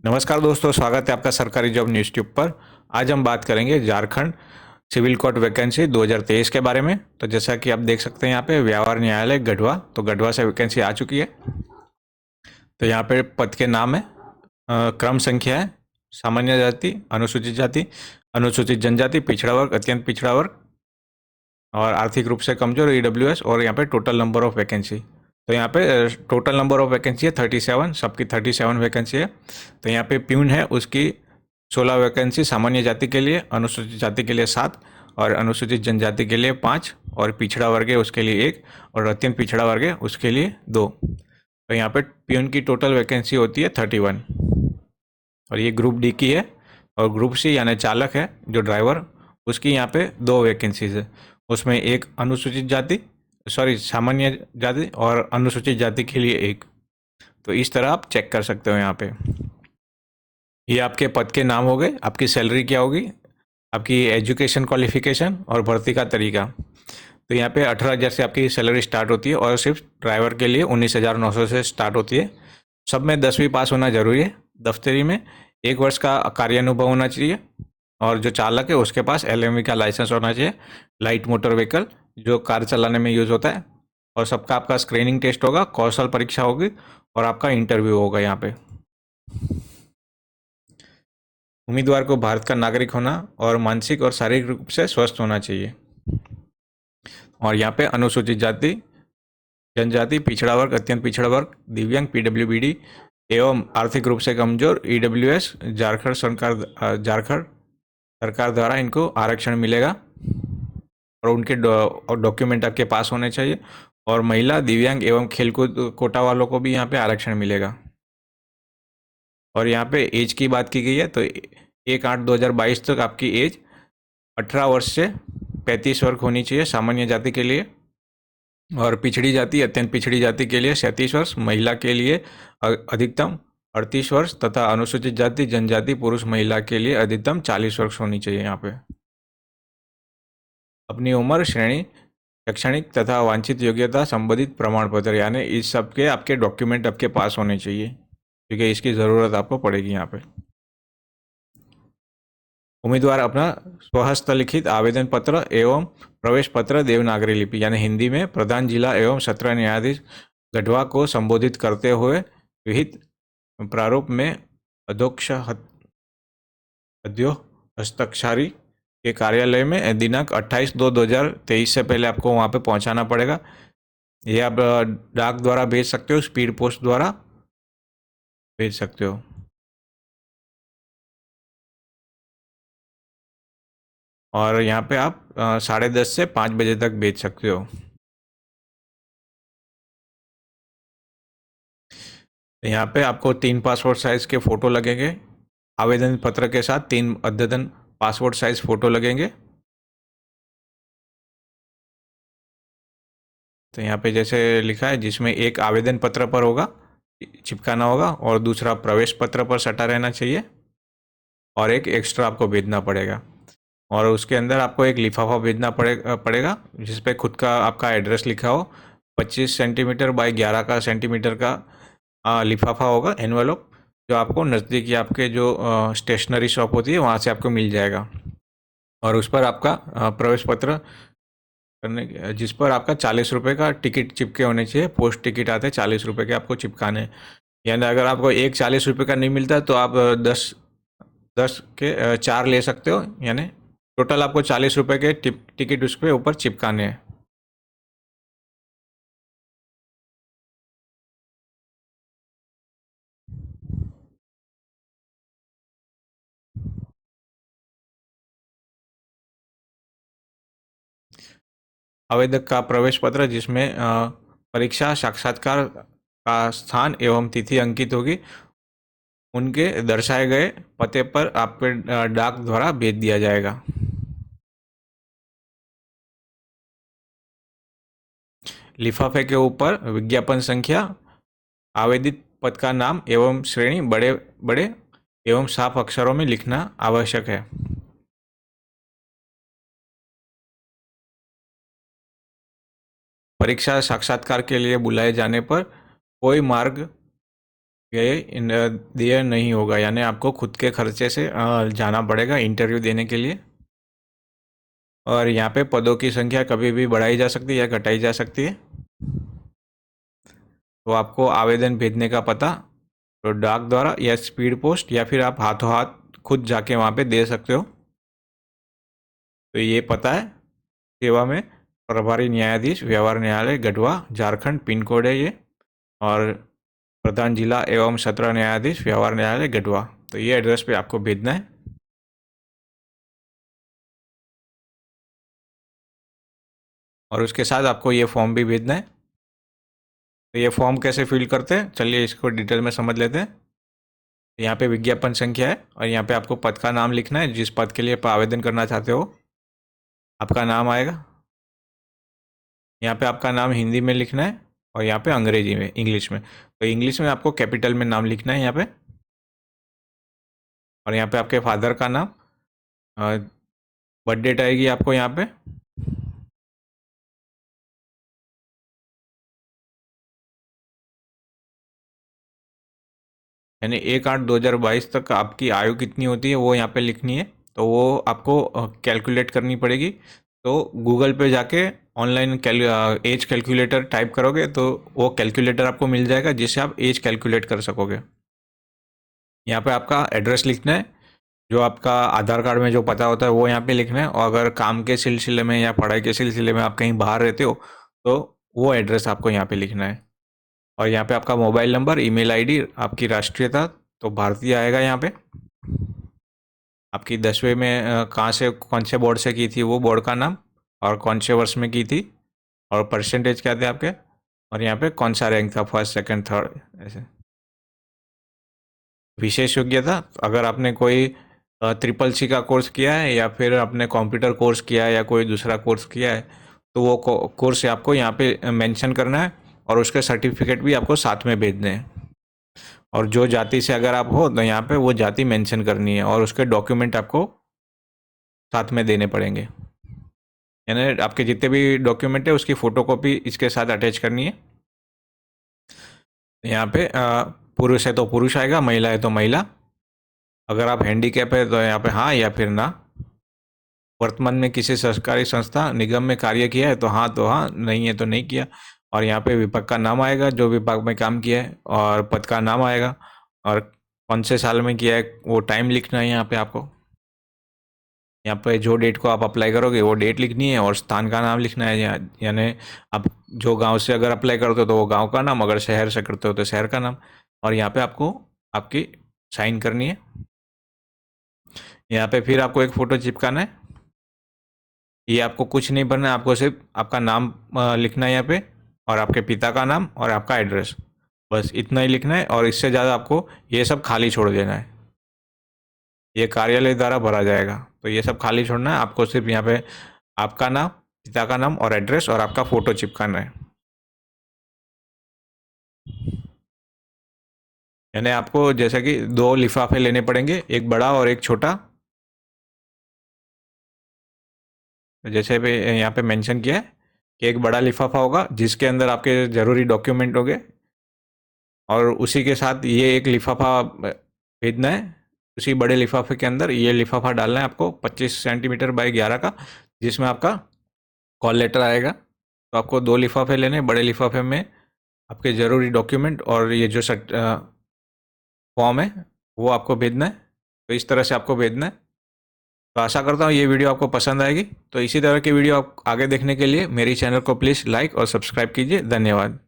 नमस्कार दोस्तों, स्वागत है आपका सरकारी जॉब न्यूज़ ट्यूब पर। आज हम बात करेंगे झारखंड सिविल कोर्ट वैकेंसी 2023 के बारे में। तो जैसा कि आप देख सकते हैं यहाँ पे व्यवहार न्यायालय गढ़वा, तो गढ़वा से वैकेंसी आ चुकी है। तो यहाँ पे पद के नाम है, क्रम संख्या है, सामान्य जाति, अनुसूचित जनजाति, पिछड़ा वर्ग, अत्यंत पिछड़ा वर्ग और आर्थिक रूप से कमजोर ईडब्ल्यूएस। और यहाँ पे टोटल नंबर ऑफ वैकेंसी, तो यहाँ पे टोटल नंबर ऑफ वैकेंसी है 37, सबकी 37 वैकेंसी है। तो यहाँ पे प्यून है, उसकी 16 वैकेंसी सामान्य जाति के लिए, अनुसूचित जाति के लिए 7 और अनुसूचित जनजाति के लिए 5 और पिछड़ा वर्ग है उसके लिए 1 और अत्यंत पिछड़ा वर्ग है उसके लिए 2। तो यहाँ पे प्यून की टोटल वैकेंसी होती है 31 और ये ग्रुप डी की है। और ग्रुप सी यानी चालक है जो ड्राइवर, उसकी यहाँ पे 2 वैकेंसीज है। उसमें एक अनुसूचित जाति, सामान्य जाति और अनुसूचित जाति के लिए 1। तो इस तरह आप चेक कर सकते हो यहाँ पे। ये आपके पद के नाम हो गए, आपकी सैलरी क्या होगी, आपकी एजुकेशन क्वालिफिकेशन और भर्ती का तरीका। तो यहाँ पे 18,000 से आपकी सैलरी स्टार्ट होती है और सिर्फ ड्राइवर के लिए 19,900 से स्टार्ट होती है। सब में 10वीं पास होना जरूरी है। दफ्तरी में 1 वर्ष का कार्यानुभव होना चाहिए और जो चालक है उसके पास LMV का लाइसेंस होना चाहिए, लाइट मोटर व्हीकल, जो कार चलाने में यूज होता है। और सबका आपका स्क्रीनिंग टेस्ट होगा, कौशल परीक्षा होगी और आपका इंटरव्यू होगा। यहाँ पे उम्मीदवार को भारत का नागरिक होना और मानसिक और शारीरिक रूप से स्वस्थ होना चाहिए। और यहाँ पे अनुसूचित जाति, जनजाति, पिछड़ा वर्ग, अत्यंत पिछड़ा वर्ग, दिव्यांग, PWBD एवं आर्थिक रूप से कमजोर EWS झारखंड सरकार द्वारा इनको आरक्षण मिलेगा और उनके डॉक्यूमेंट आपके पास होने चाहिए। और महिला, दिव्यांग एवं खेलकूद कोटा वालों को भी यहाँ पे आरक्षण मिलेगा। और यहाँ पे एज की बात की गई है, तो 1/8/2022 तक आपकी एज 18 वर्ष से 35 वर्ष होनी चाहिए सामान्य जाति के लिए। और पिछड़ी जाति, अत्यंत पिछड़ी जाति के लिए 37 वर्ष, महिला के लिए अधिकतम 38 वर्ष तथा अनुसूचित जाति, जनजाति, पुरुष, महिला के लिए अधिकतम 40 वर्ष होनी चाहिए। यहाँ पे अपनी उम्र, श्रेणी, शैक्षणिक तथा वांछित योग्यता संबंधित प्रमाण पत्र, यानी इस सब के आपके डॉक्यूमेंट आपके पास होने चाहिए क्योंकि इसकी ज़रूरत आपको पड़ेगी। यहाँ पे उम्मीदवार अपना स्वहस्त लिखित आवेदन पत्र एवं प्रवेश पत्र देवनागरी लिपि यानी हिंदी में प्रधान जिला एवं सत्र न्यायाधीश गढ़वा को संबोधित करते हुए विहित प्रारूप में अध्यो हस्ताक्षरी के कार्यालय में दिनांक 28/2/2023 से पहले आपको वहाँ पे पहुँचाना पड़ेगा। ये आप डाक द्वारा भेज सकते हो, स्पीड पोस्ट द्वारा भेज सकते हो। और यहाँ पे आप 10:30 से 5 बजे तक भेज सकते हो। यहाँ पे आपको 3 पासपोर्ट साइज के फ़ोटो लगेंगे। आवेदन पत्र के साथ 3 अद्यतन पासपोर्ट साइज फ़ोटो लगेंगे। तो यहाँ पे जैसे लिखा है, जिसमें एक आवेदन पत्र पर होगा, चिपकाना होगा और दूसरा प्रवेश पत्र पर सटा रहना चाहिए और एक एक्स्ट्रा आपको भेजना पड़ेगा। और उसके अंदर आपको एक लिफाफा भेजना पड़ेगा जिस पे खुद का आपका एड्रेस लिखा हो। 25 सेंटीमीटर बाई 11 का सेंटीमीटर का लिफाफा होगा, एनवेलप, जो आपको नज़दीकी आपके जो स्टेशनरी शॉप होती है वहाँ से आपको मिल जाएगा। और उस पर आपका प्रवेश पत्र जिस पर आपका 40 रुपये का टिकट चिपके होने चाहिए। पोस्ट टिकट आते हैं 40 रुपये के, आपको चिपकाने। यानी अगर आपको एक 40 रुपये का नहीं मिलता तो आप 10 10 के 4 ले सकते हो, यानी टोटल आपको 40 रुपये के टिकट उस पर ऊपर चिपकाने हैं। आवेदक का प्रवेश पत्र जिसमें परीक्षा साक्षात्कार का स्थान एवं तिथि अंकित होगी, उनके दर्शाए गए पते पर आपके डाक द्वारा भेज दिया जाएगा। लिफाफे के ऊपर विज्ञापन संख्या, आवेदित पद का नाम एवं श्रेणी बड़े बड़े एवं साफ अक्षरों में लिखना आवश्यक है। परीक्षा साक्षात्कार के लिए बुलाए जाने पर कोई मार्ग दिया नहीं होगा, यानी आपको खुद के खर्चे से जाना पड़ेगा इंटरव्यू देने के लिए। और यहाँ पे पदों की संख्या कभी भी बढ़ाई जा सकती है या घटाई जा सकती है। तो आपको आवेदन भेजने का पता तो डाक द्वारा या स्पीड पोस्ट या फिर आप हाथों हाथ खुद जाके वहाँ पे दे सकते हो। तो ये पता है सेवा में प्रभारी न्यायाधीश व्यवहार न्यायालय गढ़वा झारखंड पिन कोड है ये। और प्रधान जिला एवं सत्र न्यायाधीश व्यवहार न्यायालय गढ़वा, तो ये एड्रेस पे आपको भेजना है। और उसके साथ आपको ये फॉर्म भी भेजना है। तो ये फॉर्म कैसे फिल करते हैं, चलिए इसको डिटेल में समझ लेते हैं। यहाँ पे विज्ञापन संख्या है और यहाँ पे आपको पद का नाम लिखना है, जिस पद के लिए आप आवेदन करना चाहते हो आपका नाम आएगा। यहाँ पे आपका नाम हिंदी में लिखना है और यहाँ पे अंग्रेजी में, इंग्लिश में। तो इंग्लिश में आपको कैपिटल में नाम लिखना है यहाँ पे। और यहाँ पे आपके फादर का नाम, बर्थ डेट आएगी आपको यहाँ पे। यानी 1/8/2022 तक आपकी आयु कितनी होती है वो यहाँ पे लिखनी है। तो वो आपको कैलकुलेट करनी पड़ेगी। तो गूगल पे जाके ऑनलाइन एज कैलकुलेटर टाइप करोगे तो वो कैलकुलेटर आपको मिल जाएगा, जिससे आप एज कैलकुलेट कर सकोगे। यहाँ पे आपका एड्रेस लिखना है, जो आपका आधार कार्ड में जो पता होता है वो यहाँ पे लिखना है। और अगर काम के सिलसिले में या पढ़ाई के सिलसिले में आप कहीं बाहर रहते हो तो वो एड्रेस आपको यहाँ पे लिखना है। और यहाँ पे आपका मोबाइल नंबर, ईमेल आईडी, आपकी राष्ट्रीयता तो भारतीय आएगा यहाँ पे। आपकी 10वीं में कहाँ से, कौन से बोर्ड से की थी वो बोर्ड का नाम, और कौन से वर्ष में की थी, और परसेंटेज क्या थे आपके, और यहाँ पे कौन सा रैंक था, फर्स्ट सेकंड थर्ड ऐसे। विशेष योग्यता, अगर आपने कोई ट्रिपल सी का कोर्स किया है या फिर आपने कंप्यूटर कोर्स किया है या कोई दूसरा कोर्स किया है तो वो कोर्स आपको यहाँ पे मेंशन करना है और उसके सर्टिफिकेट भी आपको साथ में भेजने हैं। और जो जाति से अगर आप हो तो यहाँ पे वो जाति मेंशन करनी है और उसके डॉक्यूमेंट आपको साथ में देने पड़ेंगे। यानी आपके जितने भी डॉक्यूमेंट है उसकी फ़ोटोकॉपी इसके साथ अटैच करनी है। यहाँ पे पुरुष है तो पुरुष आएगा, महिला है तो महिला। अगर आप हैंडीकैप है तो यहाँ पे हाँ या फिर ना। वर्तमान में किसी सरकारी संस्था निगम में कार्य किया है तो हाँ, नहीं है तो नहीं किया। और यहाँ पे विभाग का नाम आएगा, जो विभाग में काम किया है, और पद का नाम आएगा, और कौन से साल में किया है वो टाइम लिखना है यहाँ पे आपको। यहाँ पे जो डेट को आप अप्लाई करोगे वो डेट लिखनी है और स्थान का नाम लिखना है। यानी आप जो गांव से अगर अप्लाई करते हो तो वो गांव का नाम, अगर शहर से करते हो तो शहर का नाम। और यहाँ पे आपको आपकी साइन करनी है। यहाँ पे फिर आपको एक फ़ोटो चिपकाना है। ये आपको कुछ नहीं भरना है, आपको सिर्फ आपका नाम लिखना है यहाँ पे, और आपके पिता का नाम और आपका एड्रेस, बस इतना ही लिखना है। और इससे ज़्यादा आपको ये सब खाली छोड़ देना है। ये कार्यालय द्वारा भरा जाएगा, तो ये सब खाली छोड़ना है। आपको सिर्फ यहाँ पे आपका नाम, पिता का नाम और एड्रेस और आपका फ़ोटो चिपकाना है। यानी आपको जैसे कि 2 लिफाफे लेने पड़ेंगे, एक बड़ा और एक छोटा। जैसे भी यहाँ पे मेंशन किया है कि एक बड़ा लिफाफा होगा जिसके अंदर आपके ज़रूरी डॉक्यूमेंट होंगे, और उसी के साथ ये एक लिफाफा भेजना है। उसी बड़े लिफाफे के अंदर ये लिफाफा डालना है आपको 25 सेंटीमीटर बाई 11 का, जिसमें आपका कॉल लेटर आएगा। तो आपको 2 लिफाफे लेने, बड़े लिफाफे में आपके ज़रूरी डॉक्यूमेंट और ये जो फॉर्म है वो आपको भेजना है। तो इस तरह से आपको भेजना है। तो आशा करता हूँ ये वीडियो आपको पसंद आएगी। तो इसी तरह की वीडियो आप आगे देखने के लिए मेरी चैनल को प्लीज़ लाइक और सब्सक्राइब कीजिए। धन्यवाद।